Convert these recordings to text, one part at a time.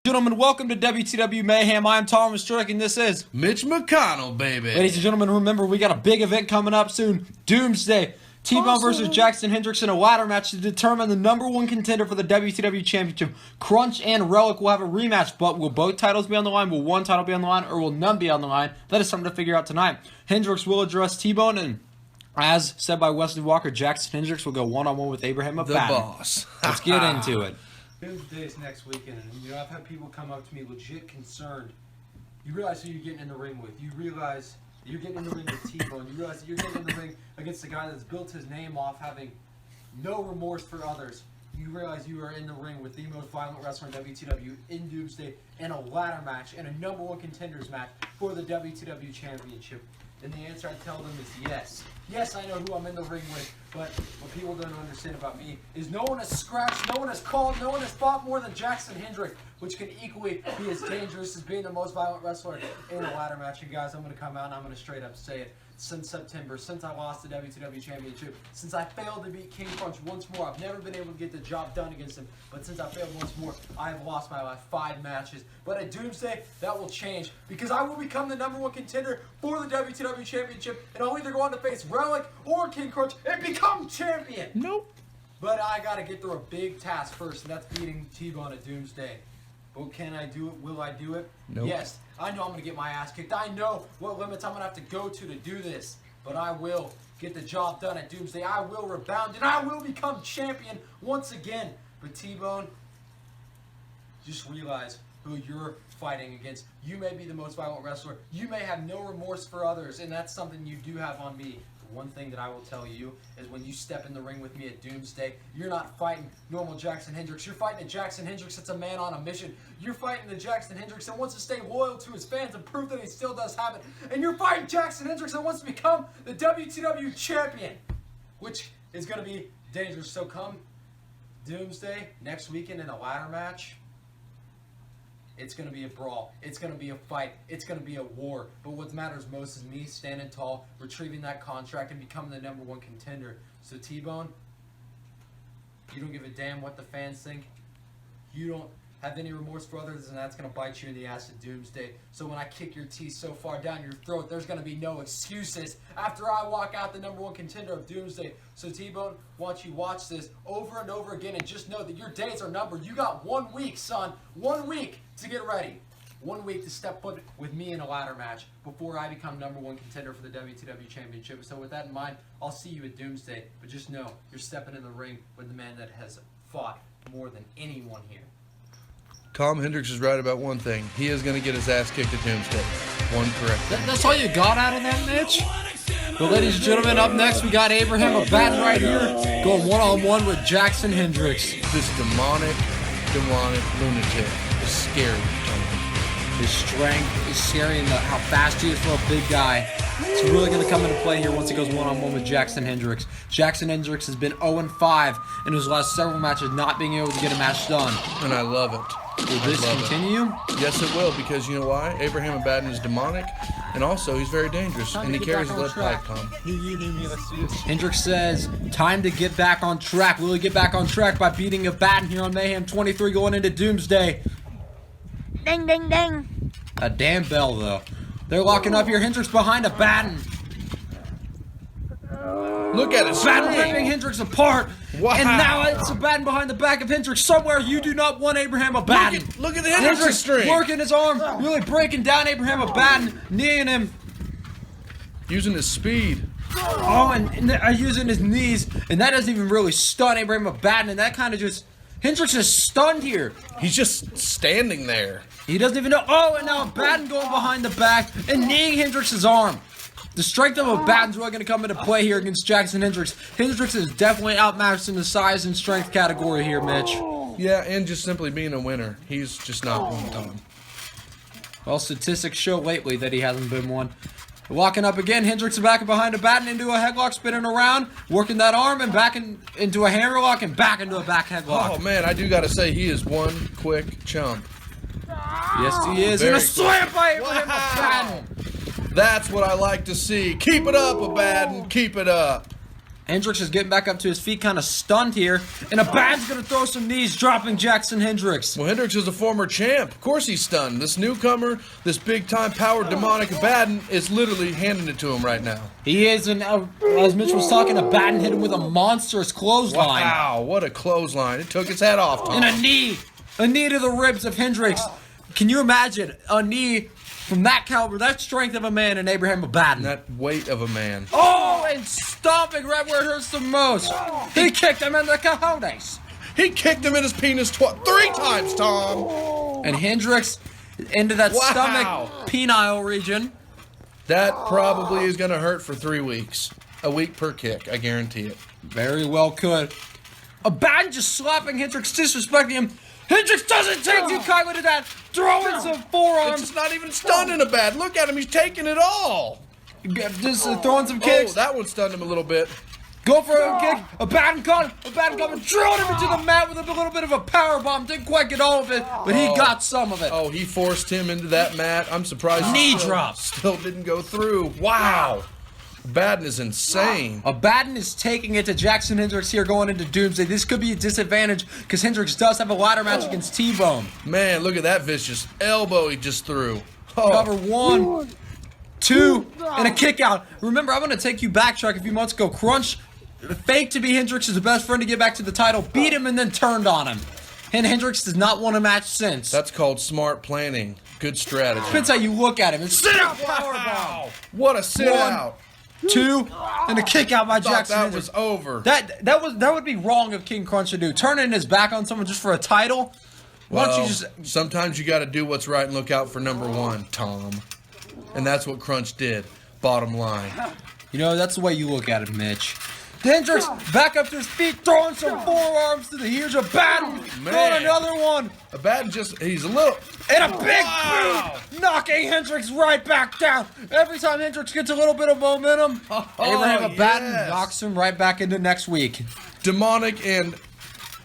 Gentlemen, welcome to WTW Mayhem. I'm Thomas Strick, and this is Mitch McConnell, baby. Ladies and gentlemen, remember, we got a big event coming up soon. Doomsday. T-Bone versus Jackson Hendricks in a ladder match to determine the #1 contender for the WTW Championship. Crunch and Relic will have a rematch, but will both titles be on the line? Will one title be on the line, or will none be on the line? That is something to figure out tonight. Hendricks will address T-Bone, and as said by Wesley Walker, Jackson Hendricks will go one-on-one with Abraham the Abaddon. boss. Let's get into it. Doomsday's next weekend, and I've had people come up to me legit concerned. You realize who you're getting in the ring with. You realize that you're getting in the ring with T-Bone. You realize that you're getting in the ring against a guy that's built his name off having no remorse for others. You realize you are in the ring with the most violent wrestler in WTW in Doomsday in a ladder match and a #1 contenders match for the WTW Championship. And the answer I tell them is yes. Yes, I know who I'm in the ring with, but what people don't understand about me is no one has scratched, no one has called, no one has fought more than Jackson Hendricks, which can equally be as dangerous as being the most violent wrestler in a ladder match. And guys, I'm going to come out and I'm going to straight up say it. Since September, since I lost the WTW Championship, since I failed to beat King Crunch once more, I've never been able to get the job done against him, but since I failed once more, I have lost my last 5 matches. But at Doomsday, that will change, because I will become the #1 contender for the WTW Championship, and I'll either go on to face Relic or King Crunch and become champion! Nope. But I gotta get through a big task first, and that's beating T-Bone at Doomsday. But can I do it? Will I do it? Nope. Yes. I know I'm going to get my ass kicked. I know what limits I'm going to have to go to do this. But I will get the job done at Doomsday. I will rebound, and I will become champion once again. But T-Bone, just realize who you're fighting against. You may be the most violent wrestler. You may have no remorse for others, and that's something you do have on me. One thing that I will tell you is when you step in the ring with me at Doomsday, you're not fighting normal Jackson Hendricks. You're fighting a Jackson Hendricks that's a man on a mission. You're fighting the Jackson Hendricks that wants to stay loyal to his fans and prove that he still does have it. And you're fighting Jackson Hendricks that wants to become the WTW champion, which is going to be dangerous. So come Doomsday next weekend in a ladder match, it's going to be a brawl. It's going to be a fight. It's going to be a war. But what matters most is me standing tall, retrieving that contract, and becoming the #1 contender. So T-Bone, you don't give a damn what the fans think. You don't have any remorse for others, and that's going to bite you in the ass at Doomsday. So when I kick your teeth so far down your throat, there's going to be no excuses after I walk out the #1 contender of Doomsday. So T-Bone, once you watch this over and over again, and just know that your days are numbered. You got 1 week, son. 1 week to get ready. 1 week to step foot with me in a ladder match before I become #1 contender for the WTW Championship. So with that in mind, I'll see you at Doomsday. But just know, you're stepping in the ring with the man that has fought more than anyone here. Tom Hendricks is right about one thing. He is going to get his ass kicked at Doomsday. One correct. That's all you got out of that, Mitch? But ladies and gentlemen, up next we got Abraham Abaddon right here going one-on-one with Jackson Hendricks. This demonic lunatic is scary. His strength is scary, and how fast he is for a big guy. It's really going to come into play here once he goes one-on-one with Jackson Hendricks. Jackson Hendricks has been 0-5 in his last several matches, not being able to get a match done. And I love it. Will this continue? Yes, it will, because you know why? Abraham Abaddon is demonic, and also he's very dangerous, and he carries a lead pipe, Tom. Hendricks says, time to get back on track. Will he get back on track by beating Abaddon here on Mayhem 23 going into Doomsday? Ding, ding, ding. A damn bell, though. They're locking up here. Hendricks behind Abaddon. Look at it. Abaddon ripping Hendricks apart. Wow. And now it's Abaddon behind the back of Hendricks. Somewhere you do not want Abraham Abaddon. Look at the Hendricks string. Working his arm, really breaking down Abraham Abaddon, kneeing him. Using his speed. Oh, and using his knees. And that doesn't even really stun Abraham Abaddon. And that kind of just... Hendricks is stunned here. He's just standing there. He doesn't even know. Oh, and now Abaddon going behind the back and kneeing Hendricks' arm. The strength of Abaddon's really going to come into play here against Jackson Hendricks. Hendricks is definitely outmatched in the size and strength category here, Mitch. Yeah, and just simply being a winner. He's just not one, Tom. Well, statistics show lately that he hasn't been one. Locking up again. Hendricks back behind Abaddon into a headlock, spinning around, working that arm, and back into a hammerlock, and back into a back headlock. Oh, man, I do got to say, he is one quick chump. Yes, he is. And a slam by Abraham Abaddon. That's what I like to see. Keep it up, Abaddon. Keep it up. Hendricks is getting back up to his feet, kind of stunned here. And Abaddon's going to throw some knees, dropping Jackson Hendricks. Well, Hendricks is a former champ. Of course he's stunned. This newcomer, this big-time power demonic Abaddon is literally handing it to him right now. He is, and as Mitch was talking, Abaddon hit him with a monstrous clothesline. Wow, what a clothesline. It took his head off, Tom. And a knee to the ribs of Hendricks. Can you imagine a knee from that caliber, that strength of a man in Abraham Abaddon? That weight of a man. Oh, and stomping right where it hurts the most. He kicked him in the cojones. He kicked him in his penis 3 times, Tom. And Hendricks into that Wow. stomach penile region. That probably is going to hurt for 3 weeks. A week per kick, I guarantee it. Very well could. Abaddon just slapping Hendricks, disrespecting him. Hendricks doesn't take too kindly to that. Throwing some It's forearms. just not even stunning Abaddon. Look at him, he's taking it all. Just throwing some kicks. Oh, that one stunned him a little bit. Go for a kick. Abaddon caught him. Abaddon got him and drilled him into the mat with a little bit of a power bomb. Didn't quite get all of it, but he got some of it. Oh, he forced him into that mat. I'm surprised. Knee he still- drop. Still didn't go through. Wow. Abaddon is insane. Abaddon is taking it to Jackson Hendricks here going into Doomsday. This could be a disadvantage because Hendricks does have a ladder match against T-Bone. Man, look at that vicious elbow he just threw. Cover Oh, 1, 2, and a kick out. Remember, I'm going to take you backtrack a few months ago. Crunch faked to be Hendricks' best friend to get back to the title, beat him, and then turned on him. And Hendricks does not want a match since. that's called smart planning. Good strategy. Depends how you look at him. And sit out powerbomb. What a sit out. 2, and a kick out by Thought Jackson that Hendricks. was over. That would be wrong of King Crunch to do. Turning his back on someone just for a title. Why don't Well, you just sometimes you got to do what's right and look out for number 1, Tom. And that's what Crunch did. Bottom line. that's the way you look at it, Mitch. Hendricks back up to his feet, throwing some forearms to the here's Abaddon, throwing another one, Abaddon he's a little. and a big boot, knocking Hendricks right back down. Every time Hendricks gets a little bit of momentum, Abraham Abaddon yes. knocks him right back into next week. Demonic and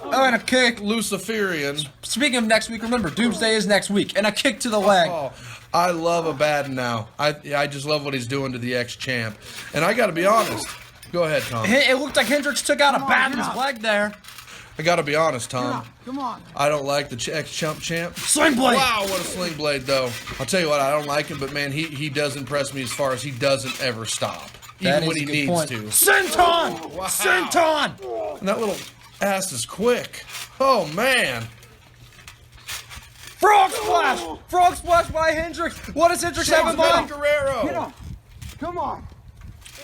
Oh, and a kick. Luciferian. Speaking of next week, remember, Doomsday is next week, and a kick to the leg. Oh, I love Abaddon now. I just love what he's doing to the ex-champ. And I got to be honest. Go ahead, Tom. It looked like Hendricks took out Abaddon's leg there. I got to be honest, Tom. Come on. I don't like the ex-champ. Sling blade. Wow, what a sling blade, though. I'll tell you what, I don't like him, but man, he does impress me as far as he doesn't ever stop. That Even when is he a good needs point. to. Senton! Wow. Senton! And that little ass is quick. Oh, man. Frog splash! Frog splash by Hendricks. What does Hendricks have in mind? Guerrero. Come on.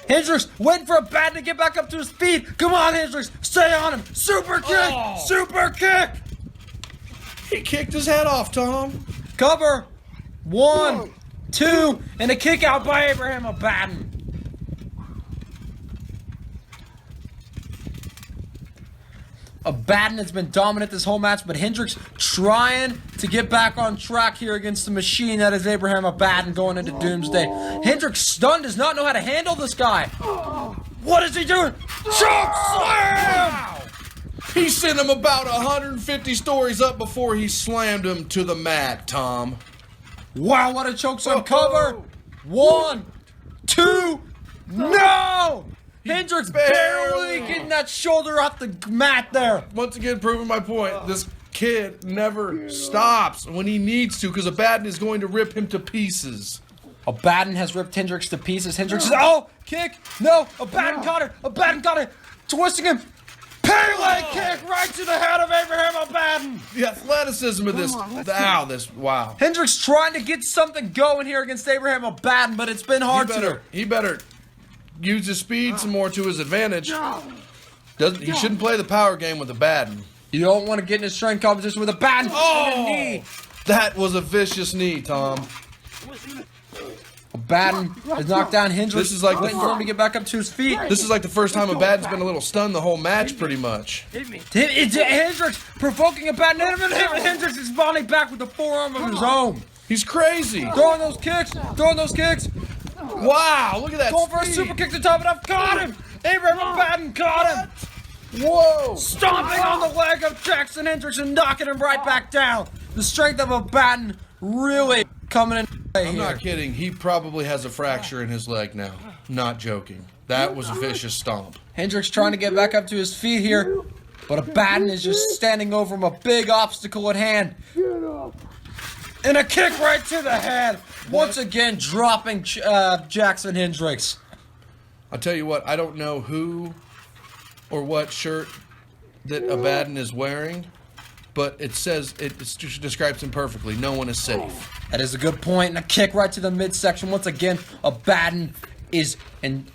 Hendricks waiting for Abaddon to get back up to his feet. Come on, Hendricks. Stay on him. Super kick. Oh. Super kick. He kicked his head off, Tom. Cover. 1, 2, and a kick out by Abraham Abaddon. Abaddon has been dominant this whole match, but Hendricks trying to get back on track here against the machine that is Abraham Abaddon going into Doomsday. Hendricks stunned, does not know how to handle this guy. What is he doing? Choke slam! He sent him about 150 stories up before he slammed him to the mat, Tom. Wow, what a choke slam cover. 1, 2, no! Hendricks barely getting that shoulder off the mat there. Once again, proving my point. This kid never stops when he needs to because Abaddon is going to rip him to pieces. Abaddon has ripped Hendricks to pieces. Hendricks is, oh, kick, no, Abaddon caught her, Abaddon got it, twisting him. Pele kick right to the head of Abraham Abaddon. The athleticism of this. Wow. Hendricks trying to get something going here against Abraham Abaddon, but it's been hard to. He better use his speed some more to his advantage. He shouldn't play the power game with Abaddon. You don't want to get in a strength competition with Abaddon. Oh, knee. that was a vicious knee, Tom. Abaddon has knocked down Hendricks. This is like waiting for him to get back up to his feet. This is like the first time Abaddon's been a little stunned the whole match, pretty much. It's Hendricks provoking Abaddon, and Hendricks is responding back with the forearm of his own. He's crazy. Throwing those kicks, Wow, look at that. Going for a speed. super kick to top it up. Caught him. Abraham Abaddon caught him. Whoa. Stomping on the leg of Jackson Hendricks and knocking him right back down. The strength of Abaddon really coming in play I'm here. not kidding. He probably has a fracture in his leg now. Not joking. That was a vicious stomp. Hendricks trying to get back up to his feet here, but Abaddon is just standing over him, a big obstacle at hand. And a kick right to the head. Once again, dropping Jackson Hendricks. I'll tell you what, I don't know who or what shirt that Abaddon is wearing, but it says, it describes him perfectly. No one is safe. That is a good point. And a kick right to the midsection. Once again, Abaddon is in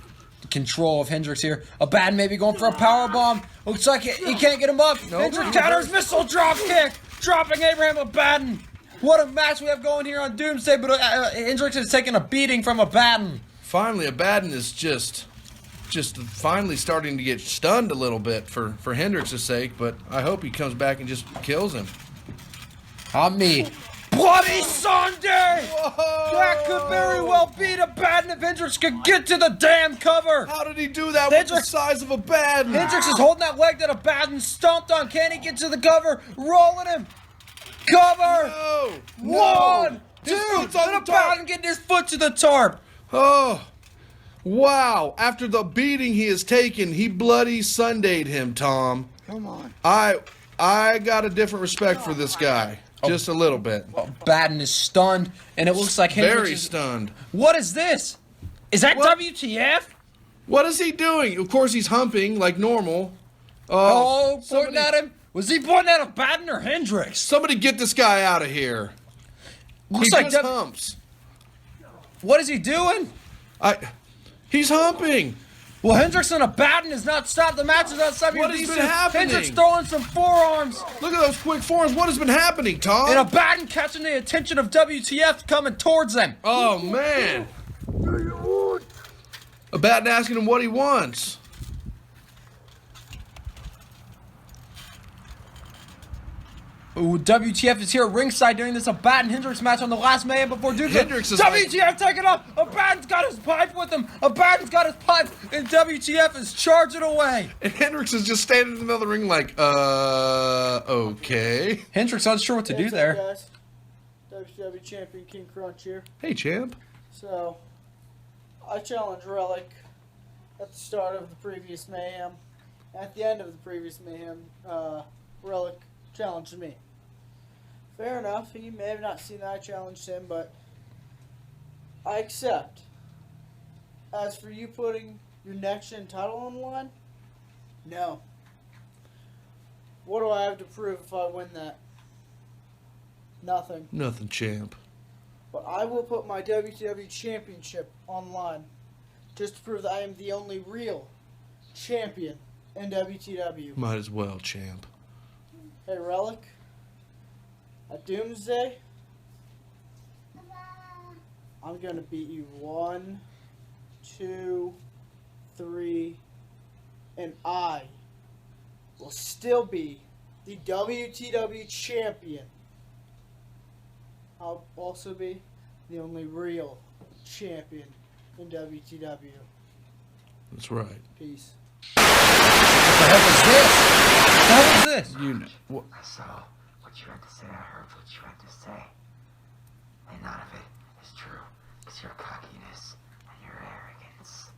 control of Hendricks here. Abaddon maybe going for a power bomb. Looks like he can't get him up. Hendricks counters, missile drop kick, dropping Abraham Abaddon. What a match we have going here on Doomsday, but Hendricks is taking a beating from Abaddon. Finally, Abaddon is just finally starting to get stunned a little bit for Hendricks' sake, but I hope he comes back and just kills him. On me. Bloody Sunday! Whoa. That could very well beat Abaddon if Hendricks could get to the damn cover. How did he do that with the size of Abaddon? Hendricks is holding that leg that Abaddon stomped on. Can he get to the cover? Rolling him. Cover. No. One, His two, foot's on and the tarp. Abaddon getting his foot to the tarp. Oh, wow. After the beating he has taken, he bloody Sundayed him, Tom. Come on. I got a different respect for this guy. Just a little bit. Abaddon is stunned, and it looks like Hendricks Very is... stunned. What is this? Is that What? WTF? What is he doing? Of course he's humping like normal. Oh, pointing somebody- at him? Was he pointing at Abaddon or Hendricks? Somebody get this guy out of here. Looks He like just humps. What is he doing? He's humping. Well, Hendricks and Abaddon has not stopped. The match is not stopping. What has been happening? Hendricks throwing some forearms. Look at those quick forearms. What has been happening, Tom? And Abaddon catching the attention of WTF coming towards them. Oh, man. Abaddon asking him what he wants. Ooh, WTF is here at ringside during this Abaddon Hendricks match on the last Mayhem before Doomsday. Hendricks is WTF taking off. Abaddon's got his pipe with him. Abaddon's got his pipe, and WTF is charging away. And Hendricks is just standing in the middle of the ring like, okay. Hendricks unsure what to do there. Guys, WTW champion King Crunch here. Hey, champ. So, I challenged Relic at the start of the previous Mayhem. At the end of the previous Mayhem, Relic challenged me. Fair enough, he may have not seen that I challenged him, but I accept. As for you putting your next-gen title on the line, no. What do I have to prove if I win that? Nothing. Nothing, champ. But I will put my WTW championship online just to prove that I am the only real champion in WTW. Might as well, champ. Hey, Relic, at Doomsday, I'm going to beat you 1, 2, 3, and I will still be the WTW champion. I'll also be the only real champion in WTW. That's right. Peace. What the heck is this? What the hell is this? You know. What? I saw what you had to say, I heard what you had to say. And none of it is true. It's your cockiness and your arrogance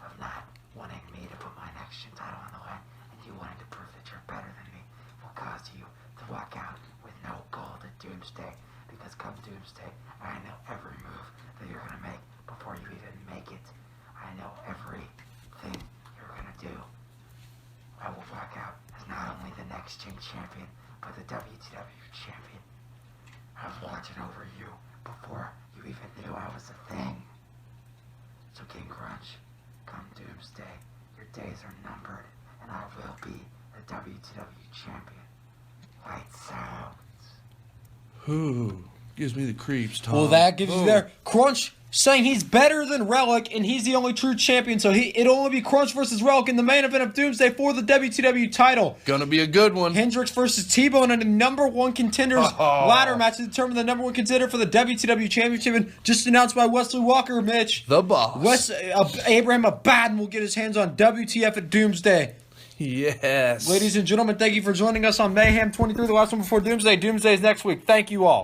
of not wanting me to put my next gen title on the line, and you wanting to prove that you're better than me will cause you to walk out with no gold at Doomsday. Because come Doomsday, I know every move that you're going to make before you even make it. I know everything you're going to do. I will walk out as not only the next gen champion, but the WTW champion. I was watching over you before you even knew I was a thing. So King Crunch, come Doomsday, your days are numbered, and I will be the WTW champion. Lights out. Ooh, gives me the creeps, Tom. Well, that gives you there. Crunch saying he's better than Relic, and he's the only true champion. So it'll only be Crunch versus Relic in the main event of Doomsday for the WTW title. Gonna be a good one. Hendricks versus T-Bone in a number one contenders ladder match to determine the number one contender for the WTW championship. And just announced by Wesley Walker, Mitch. The boss. Abraham Abaddon will get his hands on WTF at Doomsday. Yes. Ladies and gentlemen, thank you for joining us on Mayhem 23, the last one before Doomsday. Doomsday is next week. Thank you all.